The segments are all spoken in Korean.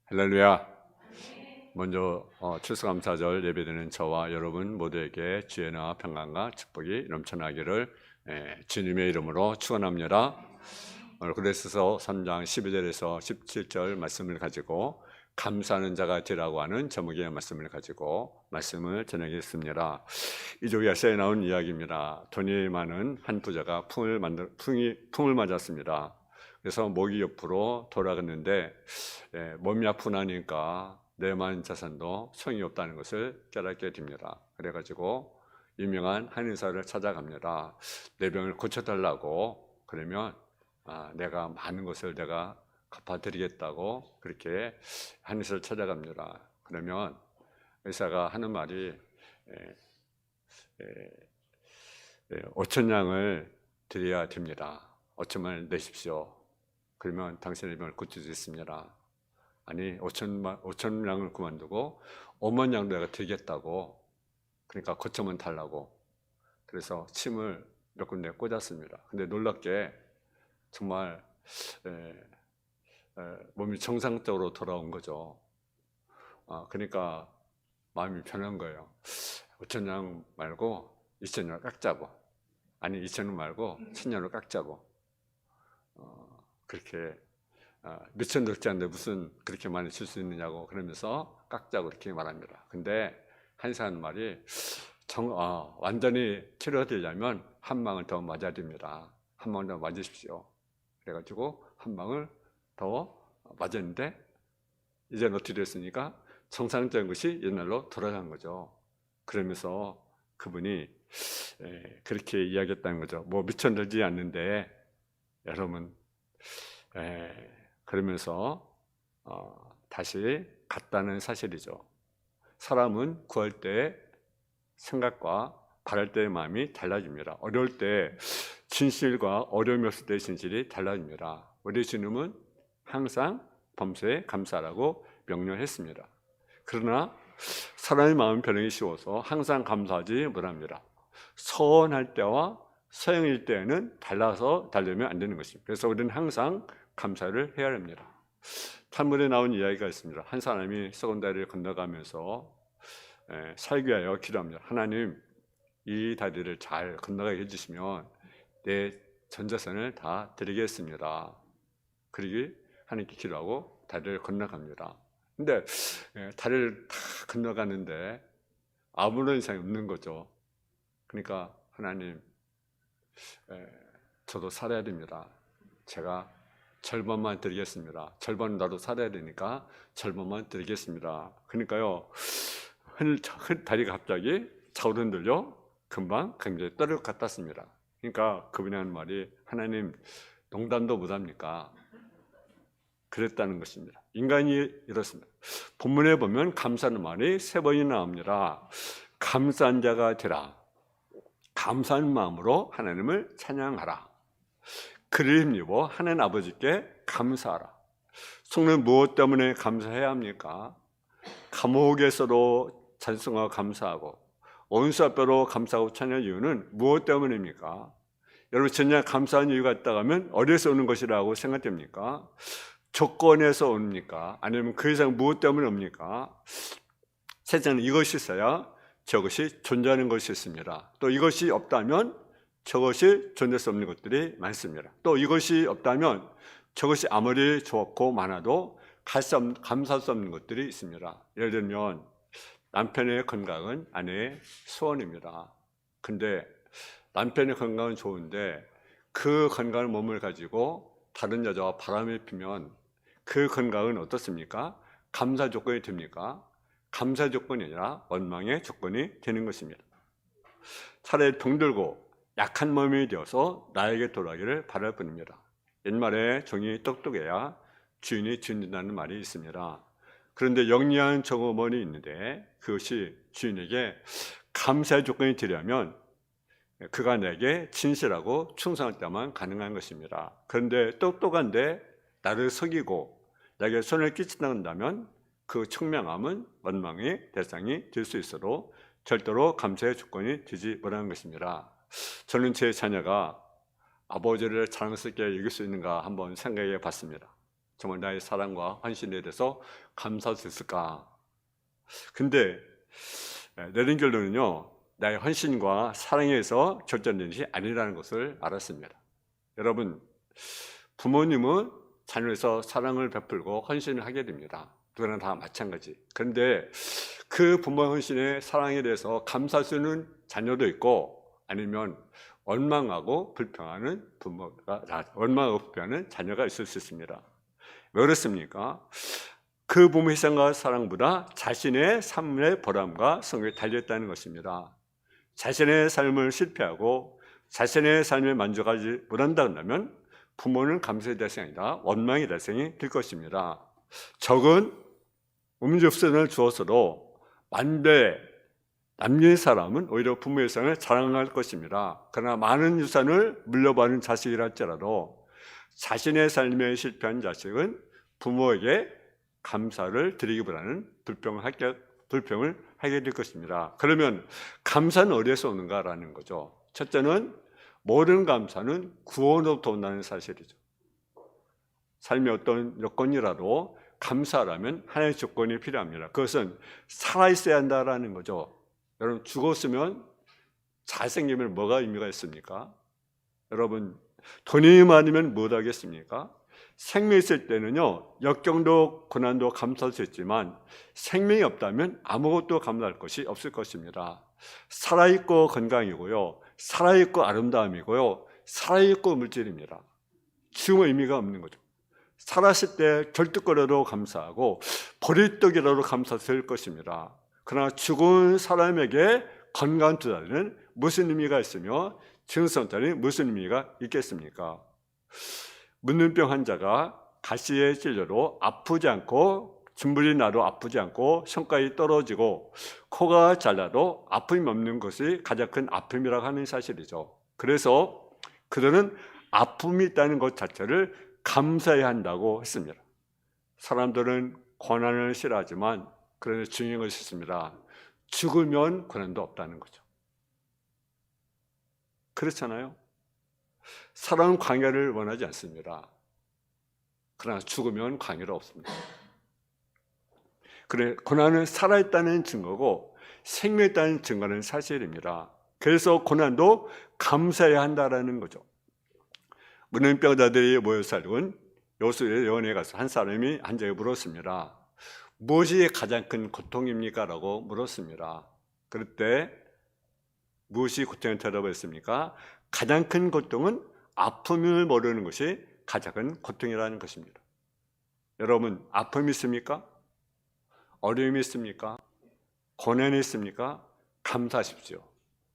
할렐루야. 먼저 추수감사절 예배드리는 저와 여러분 모두에게 지혜나 평강과 축복이 넘쳐나기를 주님의 이름으로 축원합니다. 오늘 고린도서 3장 12절에서 17절 말씀을 가지고 감사하는 자가 되라고 하는 제목의 말씀을 가지고 말씀을 전하겠습니다. 이조야서에 나온 이야기입니다. 돈이 많은 한 부자가 풍을 맞았습니다. 그래서 목이 옆으로 돌아갔는데 몸이 아프나니까 내 많은 자산도 소용이 없다는 것을 깨닫게 됩니다. 그래가지고 유명한 한의사를 찾아갑니다. 내 병을 고쳐달라고. 그러면 내가 많은 것을 내가 갚아드리겠다고 그렇게 한의사를 찾아갑니다. 그러면 의사가 하는 말이 5,000냥을 드려야 됩니다. 5천만을 내십시오. 그러면 당신의 병을 고칠 수 있습니다. 아니 5,000냥을 그만두고 50,000냥도 내가 드리겠다고. 그러니까 고쳐만 달라고. 그래서 침을 몇 군데 꽂았습니다. 근데 놀랍게 정말 몸이 정상적으로 돌아온 거죠. 그러니까 마음이 편한 거예요. 5,000냥 말고 2,000냥을 깎자고. 아니 2,000냥 말고 1,000냥을 깎자고. 그렇게 몇천 덕지한데 무슨 그렇게 많이 줄 수 있느냐고 그러면서 깎자고 그렇게 말합니다. 근데 한의사 하는 말이 완전히 치료되려면 한 방을 더 맞아야 됩니다. 한 방을 더 맞으십시오. 그래가지고 한 방을 더 맞았는데 이제는 어떻게 됐으니까 정상적인 것이 옛날로 돌아간 거죠. 그러면서 그분이 그렇게 이야기했다는 거죠. 뭐 미천 들지 않는데 여러분 그러면서 다시 갔다는 사실이죠. 사람은 구할 때 생각과 바랄 때의 마음이 달라집니다. 어려울 때 진실과 어려움이 없을 때의 진실이 달라집니다. 우리 주님은 항상 범사에 감사라고 명령했습니다. 그러나 사람의 마음 변하기 쉬워서 항상 감사하지 못합니다. 서운할 때와 서영일 때에는 달라서 달려면 안 되는 것입니다. 그래서 우리는 항상 감사를 해야 합니다. 탈무드에 나온 이야기가 있습니다. 한 사람이 썩은 다리를 건너가면서 살기 위하여 기도합니다. 하나님, 이 다리를 잘 건너가게 해주시면 내 전 재산을 다 드리겠습니다. 그러기 하나님께 기도하고 다리를 건너갑니다. 근데 다리를 다 건너가는데 아무런 이상이 없는 거죠. 그러니까 하나님, 저도 살아야 됩니다. 제가 절반만 드리겠습니다. 절반은 나도 살아야 되니까 절반만 드리겠습니다. 그러니까요, 다리가 갑자기 좌우로 흔들려 금방 굉장히 떨어질 것 같았습니다. 그러니까 그분이 하는 말이 하나님 농담도 못합니까? 그랬다는 것입니다. 인간이 이렇습니다. 본문에 보면 감사하는 말이 3번이나 나옵니다. 감사한 자가 되라. 감사한 마음으로 하나님을 찬양하라. 그를 힘입어 하나님 아버지께 감사하라. 속는 무엇 때문에 감사해야 합니까? 감옥에서도 찬송하고 감사하고 원수 앞에로 감사하고 찬양할 이유는 무엇 때문입니까? 여러분 진짜 감사한 이유가 있다고 하면 어디서 오는 것이라고 생각됩니까? 조건에서 옵니까? 아니면 그 이상 무엇 때문에 옵니까? 세상에 이것이 있어야 저것이 존재하는 것이 있습니다. 또 이것이 없다면 저것이 존재할 수 없는 것들이 많습니다. 또 이것이 없다면 저것이 아무리 좋고 많아도 감사할 수 없는 것들이 있습니다. 예를 들면 남편의 건강은 아내의 소원입니다. 근데 남편의 건강은 좋은데 그 건강한 몸을 가지고 다른 여자와 바람을 피면 그 건강은 어떻습니까? 감사 조건이 됩니까? 감사 조건이 아니라 원망의 조건이 되는 것입니다. 차라리 병들고 약한 몸이 되어서 나에게 돌아가기를 바랄 뿐입니다. 옛말에 종이 똑똑해야 주인이 준다는 말이 있습니다. 그런데 영리한 종업원이 있는데 그것이 주인에게 감사의 조건이 되려면 그가 내게 진실하고 충성할 때만 가능한 것입니다. 그런데 똑똑한데 나를 속이고 내게 손을 끼친다면 그 청명함은 원망의 대상이 될 수 있어도 절대로 감사의 조건이 되지 못하는 것입니다. 저는 제 자녀가 아버지를 자랑스럽게 여길 수 있는가 한번 생각해 봤습니다. 정말 나의 사랑과 헌신에 대해서 감사할 수 있을까? 근데 내린 결론은요, 나의 헌신과 사랑에서 결정된 것이 아니라는 것을 알았습니다. 여러분, 부모님은 자녀에서 사랑을 베풀고 헌신을 하게 됩니다. 누구나 다 마찬가지. 그런데 그 부모의 헌신의 사랑에 대해서 감사할 수 있는 자녀도 있고, 아니면 원망하고 불평하는 자녀가 있을 수 있습니다. 왜 그렇습니까? 그 부모의 희생과 사랑보다 자신의 삶의 보람과 성공에 달려있다는 것입니다. 자신의 삶을 실패하고 자신의 삶에 만족하지 못한다면 부모는 감사의 대상이 아니라 원망의 대상이 될 것입니다. 적은 음주업선을 주었어도 만대 남긴 사람은 오히려 부모의 유산을 자랑할 것입니다. 그러나 많은 유산을 물려받은 자식이라 할지라도 자신의 삶에 실패한 자식은 부모에게 감사를 드리기보다는 불평을 하게 될 것입니다. 그러면 감사는 어디에서 오는가라는 거죠. 첫째는 모든 감사는 구원으로부터 온다는 사실이죠. 삶의 어떤 여건이라도 감사라면 하나의 조건이 필요합니다. 그것은 살아있어야 한다라는 거죠. 여러분, 죽었으면 잘생기면 뭐가 의미가 있습니까? 여러분, 돈이 많으면 못 하겠습니까? 생명이 있을 때는요, 역경도 고난도 감사할 수 있지만 생명이 없다면 아무것도 감사할 것이 없을 것입니다. 살아있고 건강이고요, 살아있고 아름다움이고요, 살아있고 물질입니다. 죽음의 의미가 없는 거죠. 살았을 때 결뚝거려도 감사하고 버리떡이라도 감사할 것입니다. 그러나 죽은 사람에게 건강 투자는 무슨 의미가 있으며 증상자는 무슨 의미가 있겠습니까? 문눈병 환자가 가시의 찔려도 아프지 않고 진물이 나도 아프지 않고 성깔이 떨어지고 코가 잘라도 아픔이 없는 것이 가장 큰 아픔이라고 하는 사실이죠. 그래서 그들은 아픔이 있다는 것 자체를 감사해야 한다고 했습니다. 사람들은 고난을 싫어하지만 그런데 중요한 것이 있습니다. 죽으면 고난도 없다는 거죠. 그렇잖아요. 사람은 광야를 원하지 않습니다. 그러나 죽으면 광야가 없습니다. 그래, 고난은 살아있다는 증거고 생명있다는 증거는 사실입니다. 그래서 고난도 감사해야 한다는 거죠. 문둥병자들이 모여 살던 요술의 여원에 가서 한 사람이 한 적에 물었습니다. 무엇이 가장 큰 고통입니까? 라고 물었습니다. 그럴 때 무엇이 고통을 대답했습니까? 가장 큰 고통은 아픔을 모르는 것이 가장 큰 고통이라는 것입니다. 여러분, 아픔이 있습니까? 어려움이 있습니까? 고난이 있습니까? 감사하십시오.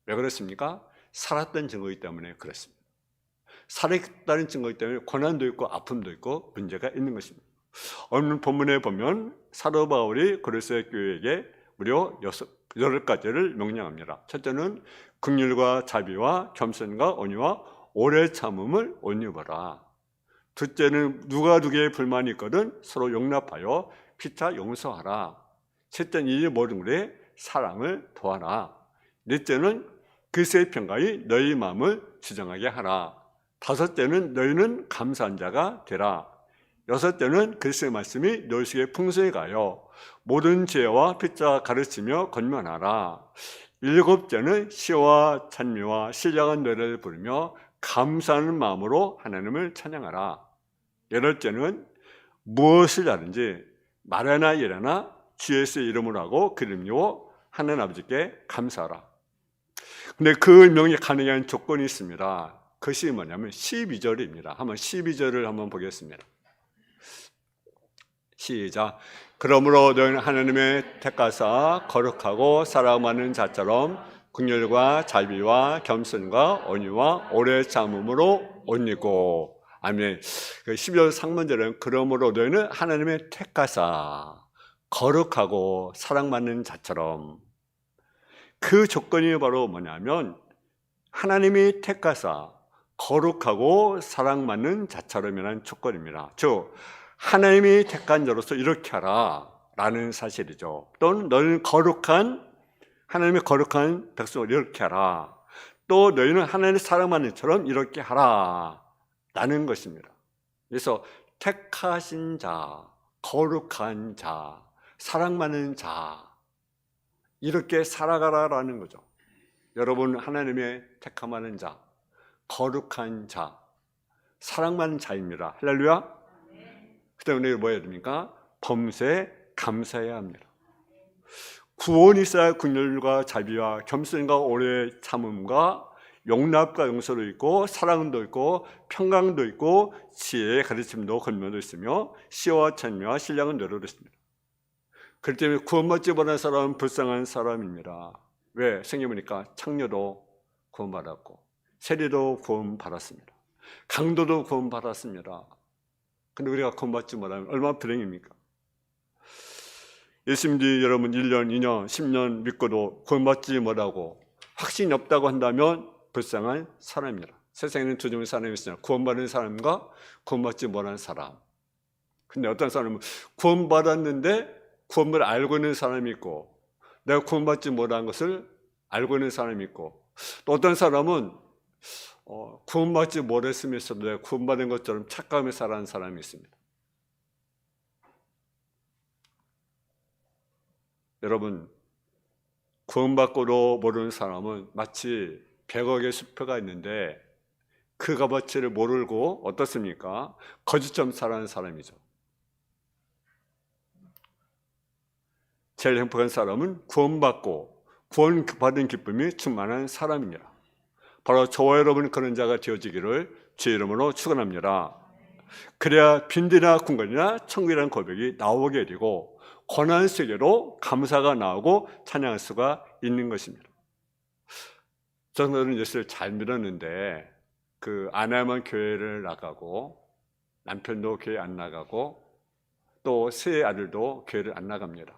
왜 그렇습니까? 살았던 증거이기 때문에 그렇습니다. 살아있다는 증거이기 때문에 고난도 있고 아픔도 있고 문제가 있는 것입니다. 오늘 본문에 보면 사도 바울이 고린도 교회에게 무려 8가지를 명령합니다. 첫째는 긍휼과 자비와 겸손과 온유와 오래 참음을 옷 입어라. 둘째는 누가 누구에게 불만이 있거든 서로 용납하여 피차 용서하라. 셋째는 이 모든 것에 사랑을 도하라. 넷째는 그리스도의 평강이 너희 마음을 주장하게 하라. 다섯째는 너희는 감사한 자가 되라. 여섯째는 그리스도의 말씀이 너희 속에 풍성히 가요 모든 지혜와 피차 가르치며 권면하라. 일곱째는 시와 찬미와 신령한 노래를 부르며 감사하는 마음으로 하나님을 찬양하라. 여덟째는 무엇을 하든지 말하나 일하나 주 예수의 이름으로 하고 그 이름으로 하나님 아버지께 감사하라. 근데 그 명이 가능한 조건이 있습니다. 그것이 뭐냐면 12절입니다. 한번 12절을 한번 보겠습니다. 시작. 그러므로 너희는 하나님의 택하사 거룩하고 사랑하는 자처럼 긍휼과 자비와 겸손과 온유와 오래 참음으로 옷 입고. 아멘. 12절 상반절은 그러므로 너희는 하나님의 택하사 거룩하고 사랑받는 자처럼. 그 조건이 바로 뭐냐면 하나님이 택하사 거룩하고 사랑받는 자처럼이라는 조건입니다. 즉 하나님이 택한 자로서 이렇게 하라 라는 사실이죠. 또는 너희는 거룩한 하나님의 거룩한 백성을 이렇게 하라. 또 너희는 하나님의 사랑받는 자처럼 이렇게 하라 라는 것입니다. 그래서 택하신 자, 거룩한 자, 사랑 많은 자, 이렇게 살아가라라는 거죠. 여러분, 하나님의 택함하는 자, 거룩한 자, 사랑 많은 자입니다. 할렐루야. 그 때문에 뭐 해야 됩니까? 범사에 감사해야 합니다. 구원이 있어야 긍휼과 자비와 겸손과 오래 참음과 용납과 용서도 있고 사랑도 있고 평강도 있고 지혜의 가르침도 권면도 있으며 시와 찬미와 신령한 노래도 있습니다. 그렇기 때문에 구원받지 못한 사람은 불쌍한 사람입니다. 왜? 생각해보니까 창녀도 구원받았고 세리도 구원받았습니다. 강도도 구원받았습니다. 근데 우리가 구원받지 못하면 얼마나 불행입니까? 예수 믿는 여러분 1년, 2년, 10년 믿고도 구원받지 못하고 확신이 없다고 한다면 불쌍한 사람이라. 세상에는 두 종의 사람이 있으나 구원받은 사람과 구원받지 못한 사람. 근데 어떤 사람은 구원받았는데 구원을 알고 있는 사람이 있고 내가 구원받지 못한 것을 알고 있는 사람이 있고 또 어떤 사람은 구원받지 못했으면서도 내가 구원받은 것처럼 착각하며 살아가는 사람이 있습니다. 여러분, 구원받고도 모르는 사람은 마치 100억의 수표가 있는데 그 값어치를 모르고 어떻습니까? 거짓처럼 살아가는 사람이죠. 제일 행복한 사람은 구원받고 구원받은 기쁨이 충만한 사람입니다. 바로 저와 여러분 그런 자가 되어지기를 주의 이름으로 축원합니다. 그래야 빈들이나 궁궐이나 천국이라는 고백이 나오게 되고 고난 속에로 감사가 나오고 찬양할 수가 있는 것입니다. 저는 예수를 잘 믿었는데 그 아내만 교회를 나가고 남편도 교회 안 나가고 또 세 아들도 교회를 안 나갑니다.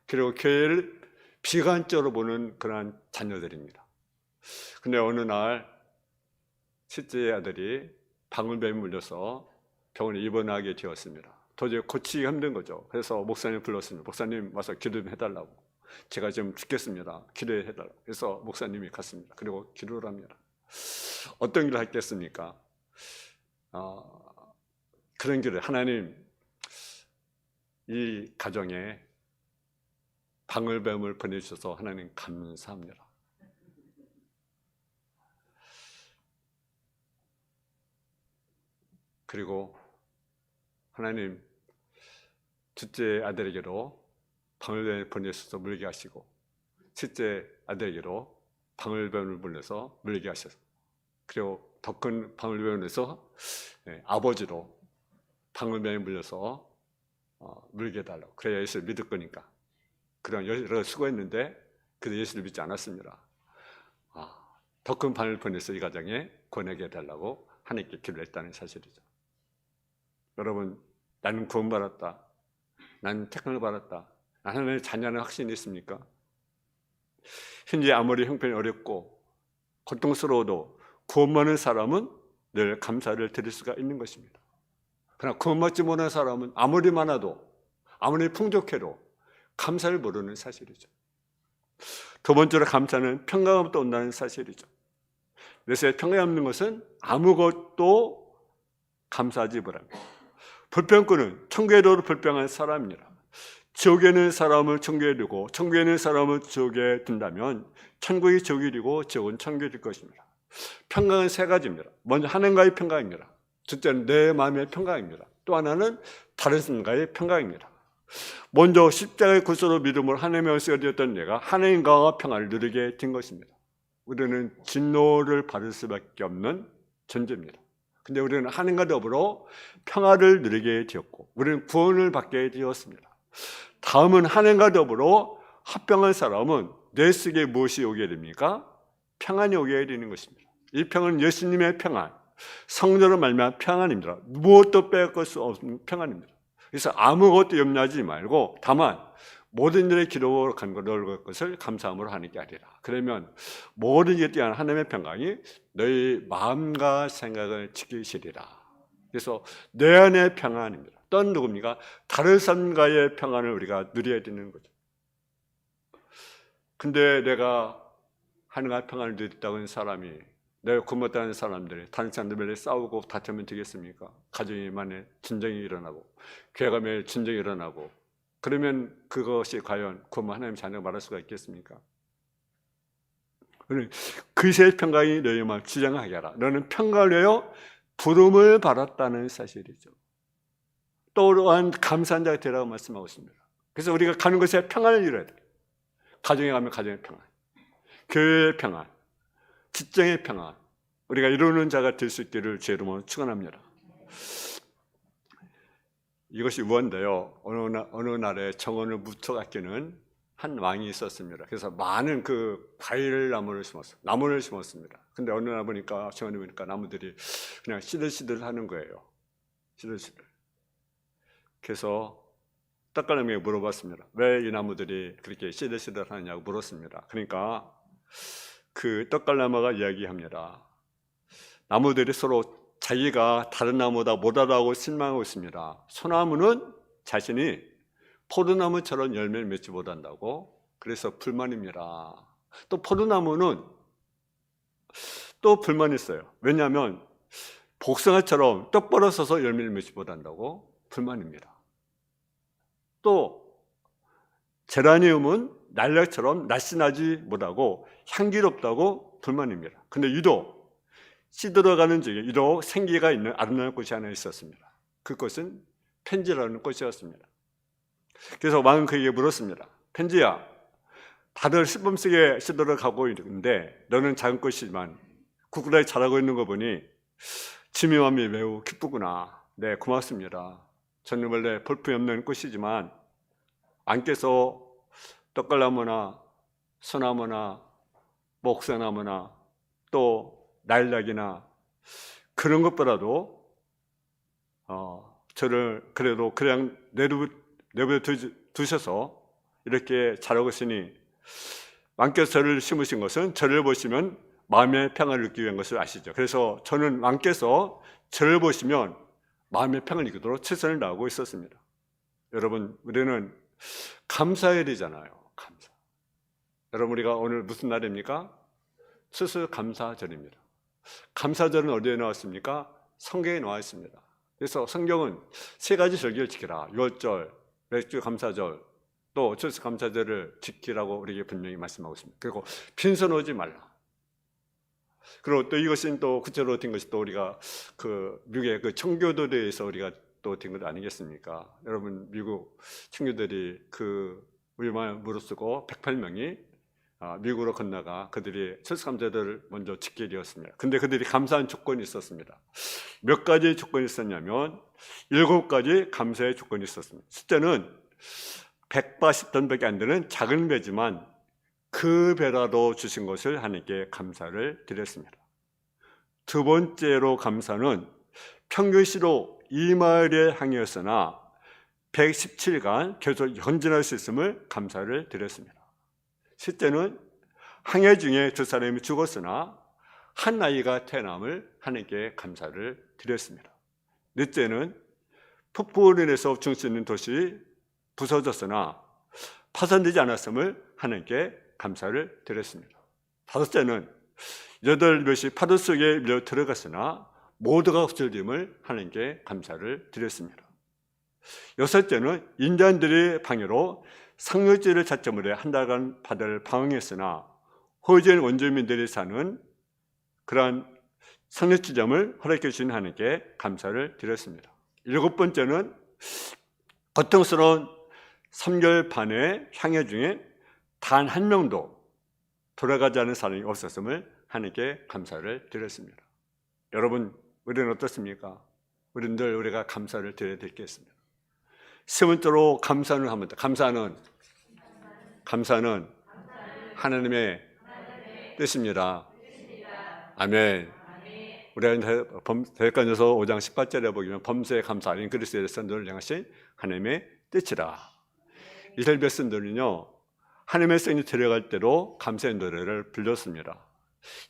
그리고 교회를 비관적으로 보는 그런 자녀들입니다. 근데 어느 날 셋째 아들이 방울뱀에 물려서 병원에 입원하게 되었습니다. 도저히 고치기가 힘든 거죠. 그래서 목사님 불렀습니다. 목사님 와서 기도 좀 해달라고. 제가 지금 죽겠습니다. 기도해 해달라고. 그래서 목사님이 갔습니다. 그리고 기도를 합니다. 어떤 길을 하겠습니까? 그런 길을 하나님 이 가정에 방울뱀을 보내주셔서 하나님 감사합니다. 그리고 하나님 둘째 아들에게로 방울뱀을 보내셔서 물게 하시고 셋째 아들에게로 방울뱀을 보내서 물게 하셔서 그리고 더 큰 방울뱀을 보내서 아버지로 방울뱀에 물려서 물게 해달라고. 그래야 예수를 믿을 거니까. 그런 여러 수고했는데 그래도 예수를 믿지 않았습니다. 더 큰 방을 보내서 이 가정에 권하게 해달라고 하나님께 기도를 했다는 사실이죠. 여러분, 나는 구원받았다. 나는 택함을 받았다. 하나님의 자녀는 확신이 있습니까? 현재 아무리 형편이 어렵고 고통스러워도 구원받는 사람은 늘 감사를 드릴 수가 있는 것입니다. 그러나 구원받지 못한 사람은 아무리 많아도 아무리 풍족해도 감사를 모르는 사실이죠. 두 번째로 감사는 평강함부터 온다는 사실이죠. 그래서 평강이 없는 것은 아무것도 감사하지 못합니다. 불평꾼은 천국에도 불평한 사람이라. 지옥에 있는 사람을 천국에 두고 천국에 있는 사람을 지옥에 둔다면 천국이 지옥이 되고 지옥은 천국이 될 것입니다. 평강은 세 가지입니다. 먼저 하나님과의 평강입니다. 둘째는 내 마음의 평강입니다. 또 하나는 다른 사람과의 평강입니다. 먼저 십자가의 구속으로 믿음으로 하나님의 원수가 되었던 내가 하나님과 평안을 누리게 된 것입니다. 우리는 진노를 받을 수밖에 없는 존재입니다. 근데 우리는 하나님과 더불어 평화를 누리게 되었고 우리는 구원을 받게 되었습니다. 다음은 하나님과 더불어 합병한 사람은 내 속에 무엇이 오게 됩니까? 평안이 오게 되는 것입니다. 이 평안은 예수님의 평안, 성령으로 말미암은 평안입니다. 무엇도 빼앗을 수 없는 평안입니다. 그래서 아무것도 염려하지 말고 다만 모든 일에 기도로 간구를 것을 감사함으로 하나님께 하리라. 그러면 모든 일에 대한 하나님의 평강이 너희 마음과 생각을 지키시리라. 그래서 내 안의 평안입니다. 또 누굽니까? 다른 사람과의 평안을 우리가 누려야 되는 거죠. 근데 내가 하나님과 평안을 누렸다고 하는 사람이 내가 굶었다는 사람들이 다른 사람들이 싸우고 다투면 되겠습니까? 가정이 만에 진정이 일어나고 교회가 매일 진정이 일어나고 그러면 그것이 과연 구원받은 하나님의 자녀가 말할 수가 있겠습니까? 그새의 평강이 너희 마음을 지정하게 하라. 너는 평강을 위하여 부름을 받았다는 사실이죠. 또한 감사한 자가 되라고 말씀하고 있습니다. 그래서 우리가 가는 곳에 평안을 이뤄야 돼요. 가정에 가면 가정의 평안, 교회의 평안, 직장의 평안, 우리가 이루는 자가 될 수 있기를 주의 이름으로 축원합니다. 이것이 우한데요. 어느 날에 정원을 무척 아끼는 한 왕이 있었습니다. 그래서 많은 그 과일 나무를 심었습니다. 근데 어느 날 보니까 정원에 보니까 나무들이 그냥 시들시들 하는 거예요. 시들시들. 그래서 떡갈나무에게 물어봤습니다. 왜 이 나무들이 그렇게 시들시들 하느냐고 물었습니다. 그러니까 그 떡갈나무가 이야기합니다. 나무들이 서로 자기가 다른 나무보다 못하다고 실망하고 있습니다. 소나무는 자신이 포도나무처럼 열매를 맺지 못한다고, 그래서 불만입니다. 또 포도나무는 또 불만이 있어요. 왜냐하면 복숭아처럼 똑바로 서서 열매를 맺지 못한다고 불만입니다. 또 제라늄은 날락처럼 날씬하지 못하고 향기롭다고 불만입니다. 근데 유독 시들어가는 중에 유독 생기가 있는 아름다운 꽃이 하나 있었습니다. 그것은 펜지라는 꽃이었습니다. 그래서 왕은 그에게 물었습니다. 펜지야, 다들 시범쓰게 시들어가고 있는데 너는 작은 꽃이지만 꿋꿋하게 자라고 있는 거 보니 지미함이 매우 기쁘구나. 네, 고맙습니다. 저는 원래 볼품이 없는 꽃이지만 왕께서 떡갈나무나 소나무나 목사나무나 또 날락이나 그런 것보다도 저를 그래도 그냥 내버려 두셔서 이렇게 자라고 있으니 왕께서 저를 심으신 것은 저를 보시면 마음의 평안을 느끼기 위한 것을 아시죠. 그래서 저는 왕께서 저를 보시면 마음의 평안을 느끼도록 최선을 다하고 있었습니다. 여러분, 우리는 감사일이잖아요. 감사. 여러분, 우리가 오늘 무슨 날입니까? 추수감사절입니다. 감사절은 어디에 나왔습니까? 성경에 나와 있습니다. 그래서 성경은 세 가지 절기를 지키라. 유월절, 맥주 감사절, 또 추수감사절을 지키라고 우리에게 분명히 말씀하고 있습니다. 그리고 빈손 오지 말라. 그리고 또 이것은 또 구체로 된 것이 또 우리가 그 미국의 그 청교도대에서 우리가 또 된 것 아니겠습니까? 여러분, 미국 청교들이 그 우리말 무릅쓰고 108명이 미국으로 건너가 그들이 추수감사절을 먼저 지키게 되었습니다. 근데 그들이 감사한 조건이 있었습니다. 몇 가지 조건이 있었냐면 7가지 감사의 조건이 있었습니다. 숫자는 180톤밖에 안 되는 작은 배지만 그 배라도 주신 것을 하나님께 감사를 드렸습니다. 두 번째로 감사는 평균시로 이 마을의 항이었으나 117간 계속 현존할 수 있음을 감사를 드렸습니다. 셋째는 항해 중에 두 사람이 죽었으나 한 아이가 태어남을 하나님께 감사를 드렸습니다. 넷째는 폭풍으로 인해서 죽을 수 있는 도시 부서졌으나 파손되지 않았음을 하나님께 감사를 드렸습니다. 다섯째는 8몇이 파도 속에 밀려 들어갔으나 모두가 흡수됨을 하나님께 감사를 드렸습니다. 여섯째는 인자들의 방해로 상륙지를 자점으로 한 달간 바다를 방황했으나 호주인 원주민들이 사는 그러한 상륙지점을 허락해 주신 하나님께 감사를 드렸습니다. 7번째는 고통스러운 3개월 반의 향해 중에 단 한 명도 돌아가지 않은 사람이 없었음을 하나님께 감사를 드렸습니다. 여러분, 우리는 어떻습니까? 우리는 늘 우리가 감사를 드려야 되겠습니다. 세 번째로 감사는 합니다. 감사는 하나님의 뜻입니다. 아멘. 우리가 대역관에서 5장 18절에 보면 범사에 감사하는 그리스도의 선들을 향하신 하나님의 뜻이라. 이스라엘 백성들은요, 하나님의 성이 들어갈 때로 감사의 노래를 불렀습니다.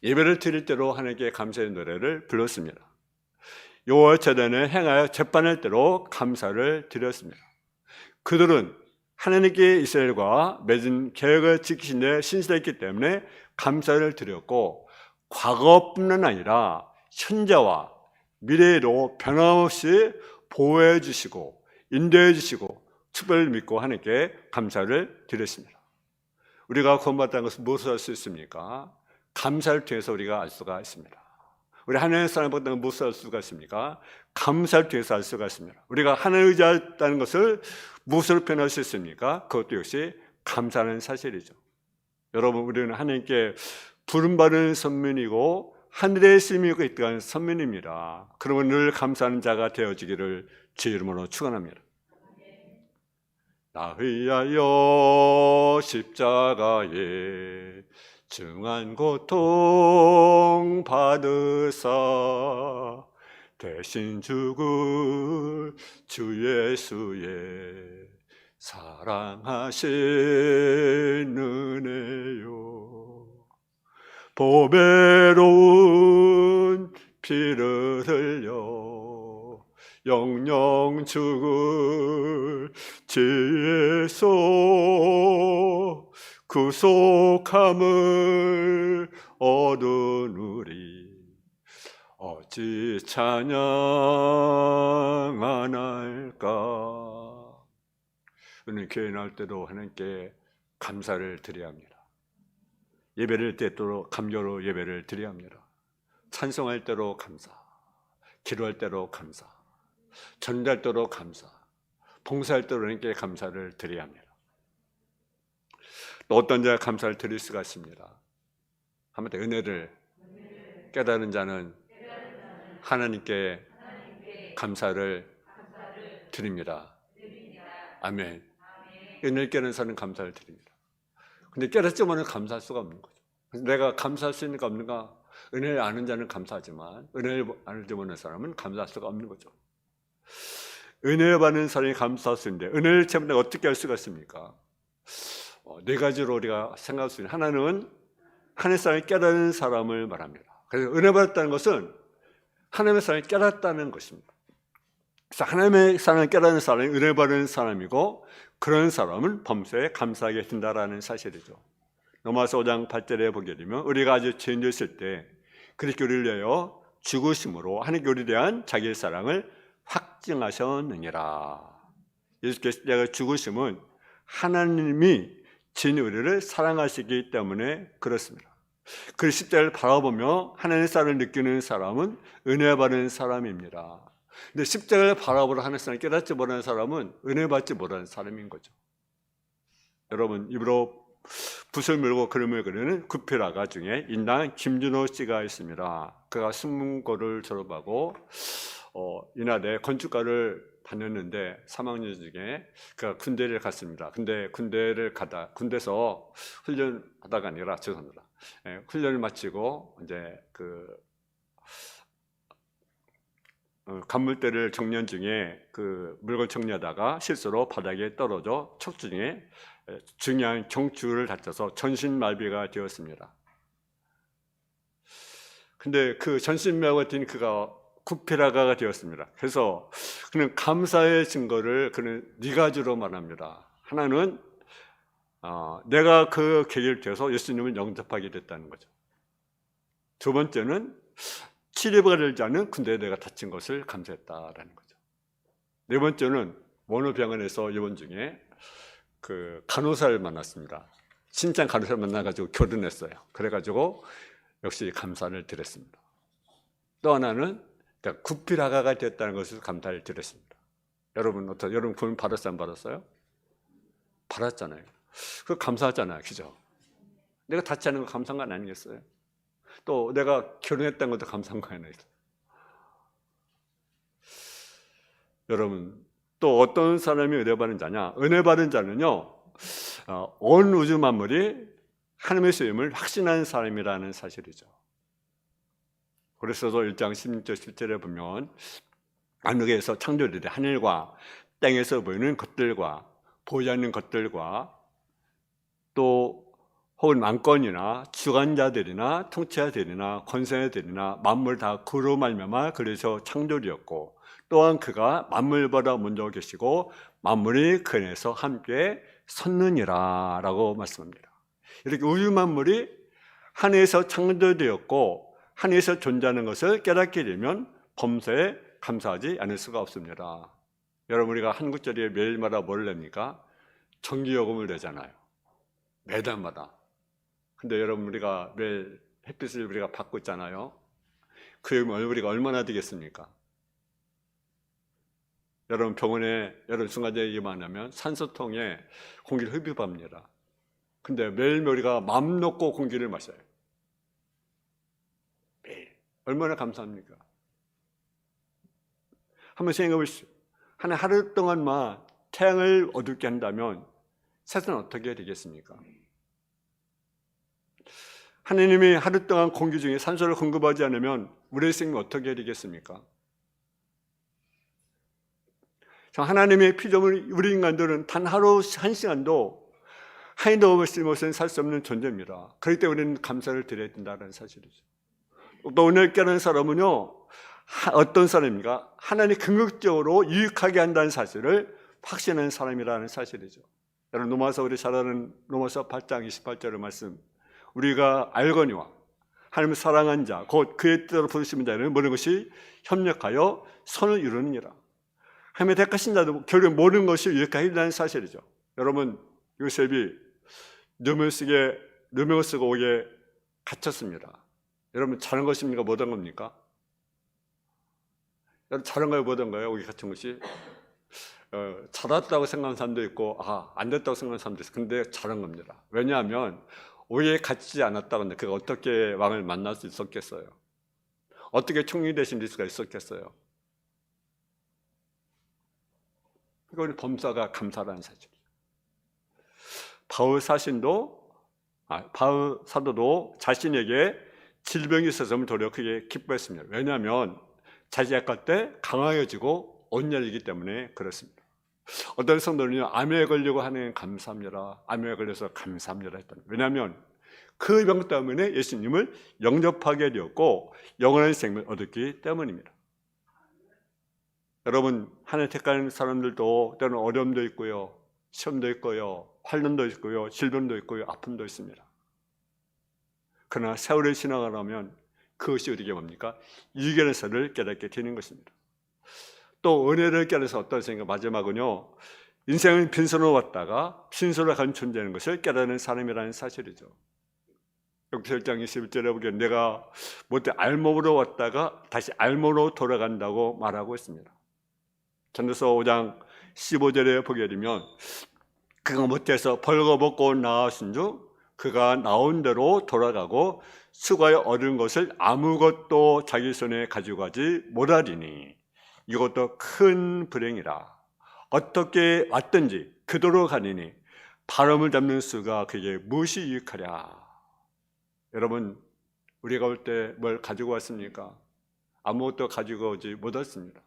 예배를 드릴 때로 하나님께 감사의 노래를 불렀습니다. 여호와 제단에 행하여 재판할 때로 감사를 드렸습니다. 그들은 하나님께 이스라엘과 맺은 계약을 지키신 데 신실했기 때문에 감사를 드렸고, 과거뿐만 아니라 현재와 미래로 변함없이 보호해 주시고 인도해 주시고 특별히 믿고 하나님께 감사를 드렸습니다. 우리가 구원받았다는 것은 무엇을 알 수 있습니까? 감사를 통해서 우리가 알 수가 있습니다. 우리 하나님의 사랑을 받는 것은 무엇을 알 수가 있습니까? 감사를 통해서 알 수가 있습니다. 우리가 하나님을 의지했다는 것을 무엇으로 표현할 수 있습니까? 그것도 역시 감사하는 사실이죠. 여러분, 우리는 하나님께 부름받은 선민이고 하늘의 시민이고 있다는 선민입니다. 그러면 늘 감사하는 자가 되어지기를 주 이름으로 축원합니다. 나 위하여 십자가에 중한 고통 받으사 대신 죽을 주 예수의 사랑하신 은혜요, 보배로운 피를 흘려 영영 죽을 주 예수 구속함을 얻은 우리 어찌 찬양 안 할까. 우리는 교회 나올 때도 하나님께 감사를 드려야 합니다. 예배를 때도 감격으로 예배를 드려야 합니다. 찬송할 때로 감사, 기도할 때로 감사, 전달 때로 감사, 봉사할 때로 하나님께 감사를 드려야 합니다. 또 어떤 자가 감사를 드릴 수가 있습니다. 한마디로 은혜를 깨달은 자는 하나님께 감사를 드립니다. 아멘. 은혜를 깨달은 자는 감사를 드립니다. 근데 깨닫지만은 감사할 수가 없는 거죠. 내가 감사할 수 있는가 없는가? 은혜를 아는 자는 감사하지만 은혜를 알지 못하는 사람은 감사할 수가 없는 거죠. 은혜를 받는 사람이 감사할 수 있는데 은혜를 채우면 내가 어떻게 할 수가 있습니까? 네 가지로 우리가 생각할 수 있는, 하나는 하나님의 사랑을 깨닫는 사람을 말합니다. 그래서 은혜 받았다는 것은 하나님의 사랑을 깨닫다는 것입니다. 그래서 하나님의 사랑을 깨닫는 사람이 은혜 받는 사람이고, 그런 사람은 범사에 감사하게 된다라는 사실이죠. 로마서 5장 8절에 보게 되면 우리가 아주 죄인이었을 때 그렇게 우리를 위하여 죽으심으로 하나님께 우리에 대한 자기의 사랑을 확증하셨느니라. 예수께서 죽으심은 하나님이 진히 우리를 사랑하시기 때문에 그렇습니다. 그 십자가를 바라보며 하나님의 사랑을 느끼는 사람은 은혜 받는 사람입니다. 근데 십자가를 바라보러 하나님의 사랑을 깨닫지 못하는 사람은 은혜 받지 못하는 사람인 거죠. 여러분, 입으로 붓을 물고 그림을 그리는 구피라가 중에 인당 김준호 씨가 있습니다. 그가 순문고를 졸업하고 인하대 건축가를 다녔는데 3학년 중에 그가 군대를 갔습니다. 근데 군대에서 훈련하다가 아니라, 죄송합니다. 훈련을 마치고 이제 간물대를 정리한 중에 그 물건 정리하다가 실수로 바닥에 떨어져 척추 중에 중요한 경추를 다쳐서 전신마비가 되었습니다. 근데 그 전신마비가 된 그가 구피라가가 되었습니다. 그래서 그는 감사의 증거를 그는 네 가지로 말합니다. 하나는 내가 그 계기를 통해서 예수님을 영접하게 됐다는 거죠. 두 번째는 치료가 되지 않은 군대에 내가 다친 것을 감사했다라는 거죠. 네 번째는 원어병원에서 입원 중에 그 간호사를 만났습니다. 신장 간호사를 만나가지고 결혼했어요. 그래가지고 역시 감사를 드렸습니다. 또 하나는 구피라가가 됐다는 것을 감사를 드렸습니다. 여러분 구원 받았어요, 안 받았어요? 받았잖아요. 그 감사하잖아요, 그죠? 내가 닿지 않은 거 감사한 거 아니겠어요? 또 내가 결혼했다는 것도 감사한 거 아니겠어요? 여러분, 또 어떤 사람이 은혜 받은 자냐? 은혜 받은 자는요, 온 우주 만물이 하나님의 쓰임을 확신하는 사람이라는 사실이죠. 그래서 1장 16절 17절에 보면 하늘에서 창조되되 하늘과 땅에서 보이는 것들과 보이지 않는 것들과 또 혹은 왕권이나 주관자들이나 통치자들이나 권세자들이나 만물 다 그로 말미암아 그래서 창조되었고, 또한 그가 만물보다 먼저 계시고 만물이 그 안에서 함께 섰느니라 라고 말씀합니다. 이렇게 우주 만물이 하늘에서 창조되었고 하늘에서 존재하는 것을 깨닫게 되면 범사에 감사하지 않을 수가 없습니다. 여러분, 우리가 한국절에 매일마다 뭘 냅니까? 전기요금을 내잖아요. 매달마다. 근데 여러분, 우리가 매일 햇빛을 우리가 받고 있잖아요. 그 요금을 우리가 얼마나 되겠습니까? 여러분, 병원에 여러분 중환자에게만 하면 산소통에 공기를 흡입합니다. 근데 매일매일 우리가 마음 놓고 공기를 마셔요. 매일. 얼마나 감사합니까? 한번 생각해 보십시오. 하루 동안만 태양을 어둡게 한다면 세상은 어떻게 되겠습니까? 하나님이 하루 동안 공기 중에 산소를 공급하지 않으면 우리의 생명이 어떻게 되겠습니까? 하나님의 피조물 우리 인간들은 단 하루 한 시간도 하나도 없이 것은 살 수 없는 존재입니다. 그렇기 때문에 우리는 감사를 드려야 된다는 사실이죠. 또 오늘 깨달은 사람은요, 어떤 사람입니까? 하나님 긍정적으로 유익하게 한다는 사실을 확신하는 사람이라는 사실이죠. 여러분, 로마서 우리 잘 아는 로마서 8장 28절의 말씀, 우리가 알거니와 하나님을 사랑한 자 곧 그의 뜻대로 부르시는 자는 모든 것이 협력하여 선을 이루느니라. 하나님의 택하신 자도 결국 모든 것이 유익하게 한다는 사실이죠. 여러분, 요셉이 누명을 쓰고 옥에 갇혔습니다. 여러분, 잘한 것입니까? 못한 겁니까? 여러분, 잘한 거예요? 못한 거예요? 옥에 갇힌 것이? 잘했다고 생각하는 사람도 있고 안 됐다고 생각하는 사람도 있어요. 근데 잘한 겁니다. 왜냐하면 옥에 갇히지 않았다고 그가 어떻게 왕을 만날 수 있었겠어요? 어떻게 총리 되신 수가 있었겠어요? 이건 범사가 감사라는 사실이죠. 바울 사도도 자신에게 질병이 있어서 도리어 크게 기뻐했습니다. 왜냐하면 자기 약할 때 강하여지고 온열이기 때문에 그렇습니다. 어떤 성도는요, 암에 걸리고 하는 감사합니다. 암에 걸려서 감사합니다 했다. 왜냐하면 그 병 때문에 예수님을 영접하게 되었고 영원한 생명을 얻었기 때문입니다. 여러분, 하나님 택하는 사람들도 때로는 어려움도 있고요, 시험도 있고요, 환난도 있고요, 질병도 있고요, 아픔도 있습니다. 그러나 세월을 지나가려면 그것이 우리에게 뭡니까? 이겨낸 것을 깨닫게 되는 것입니다. 또 은혜를 깨달아서 어떤 생각, 마지막은요, 인생은 빈손으로 왔다가 빈손으로 간 존재하는 것을 깨닫는 사람이라는 사실이죠. 역대서 1장 21절에 보기에 내가 못해 알몸으로 왔다가 다시 알몸으로 돌아간다고 말하고 있습니다. 전도서 5장 15절에 보게 되면 그가 못해서 벌거벗고 나아오신 중 그가 나온 대로 돌아가고 수고하여 얻은 것을 아무것도 자기 손에 가지고 가지 못하리니 이것도 큰 불행이라. 어떻게 왔든지 그도로 가니니 바람을 잡는 수가 그에게 무엇이 유익하랴. 여러분, 우리가 올 때 뭘 가지고 왔습니까? 아무것도 가지고 오지 못했습니다.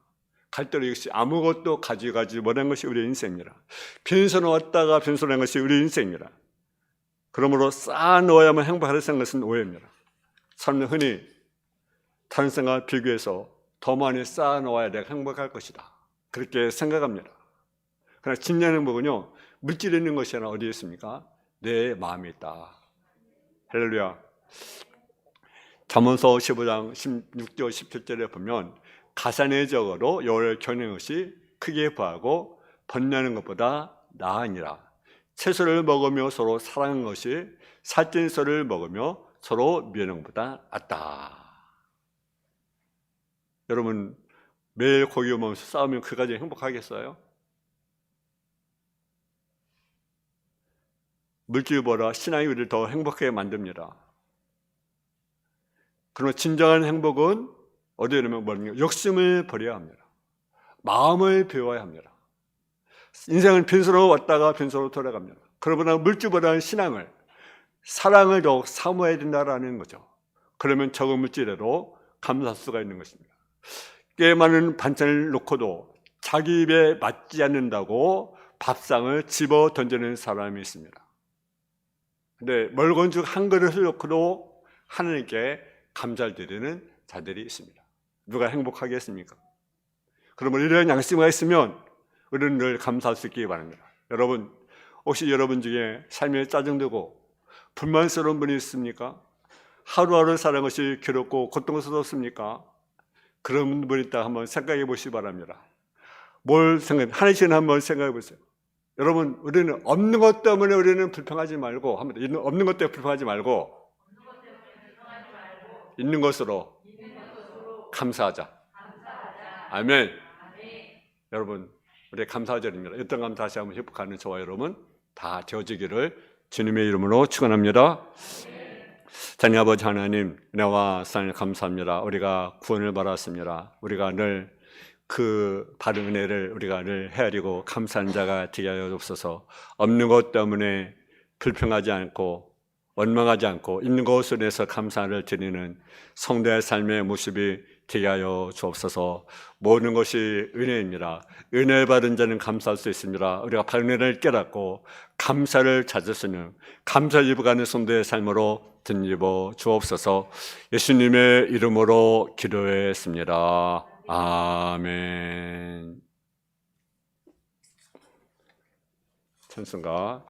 갈 때로 역시 아무것도 가져가지 못한 것이 우리의 인생입니다. 빈손으로 왔다가 빈손으로 한 것이 우리의 인생입니다. 그러므로 쌓아놓아야만 행복하다는 것은 오해입니다. 사람들은 흔히 다른 생각과 비교해서 더 많이 쌓아놓아야 내가 행복할 것이다, 그렇게 생각합니다. 그러나 진정한 행복은요, 물질에 있는 것이 아니라 어디에 있습니까? 내 마음에 있다. 할렐루야. 잠언서 15장 16절 17절에 보면 가산의 적어로 여호와를 경외하는 것이 크게 부하고 번뇌하는 것보다 나으니라. 채소를 먹으며 서로 사랑하는 것이 살찐 썰을 먹으며 서로 미워하는 것보다 낫다. 여러분, 매일 고기 먹으면서 싸우면 그 가정이 행복하겠어요? 물질보다 신앙이 우리를 더 행복하게 만듭니다. 그러나 진정한 행복은 어디에 있냐면 뭐냐? 욕심을 버려야 합니다. 마음을 배워야 합니다. 인생은 빈손으로 왔다가 빈손으로 돌아갑니다. 그러나 물질보다는 신앙을, 사랑을 더욱 사모해야 된다는 거죠. 그러면 적은 물질에도 감사할 수가 있는 것입니다. 꽤 많은 반찬을 놓고도 자기 입에 맞지 않는다고 밥상을 집어 던지는 사람이 있습니다. 근데 멀건죽 한 그릇을 놓고도 하나님께 감사를 드리는 자들이 있습니다. 누가 행복하겠습니까? 그러면 이런 양심이 있으면 우리는 늘 감사할 수 있기 바랍니다. 여러분, 혹시 여러분 중에 삶에 짜증되고 불만스러운 분이 있습니까? 하루하루 사는 것이 괴롭고 고통스럽습니까? 그런 분이 있다 한번 생각해 보시기 바랍니다. 하나씩 한번 생각해 보세요. 여러분, 우리는 없는 것 때문에 우리는 불평하지 말고, 없는 것 때문에 불평하지 말고, 있는 것으로 감사하자. 아멘. 여러분, 우리 감사절입니다. 어떤 감사 다시 한번 회복하는 저와 여러분 다 되어지기를 주님의 이름으로 축원합니다. 자녀 아버지 하나님, 은혜와 사랑을 감사합니다. 우리가 구원을 받았습니다. 우리가 늘 그 받은 은혜를 우리가 늘 헤아리고 감사한 자가 되게 하여 주옵소서. 없는 것 때문에 불평하지 않고 원망하지 않고 있는 것으로 인해서 감사를 드리는 성도의 삶의 모습이 되게 하여 주옵소서. 모든 것이 은혜입니다. 은혜 받은 자는 감사할 수 있습니다. 우리가 받은 은혜를 깨닫고 감사를 찾을 수 있는 감사를 입어가는 성도의 삶으로 든입어 주옵소서. 예수님의 이름으로 기도했습니다. 아멘. 찬송가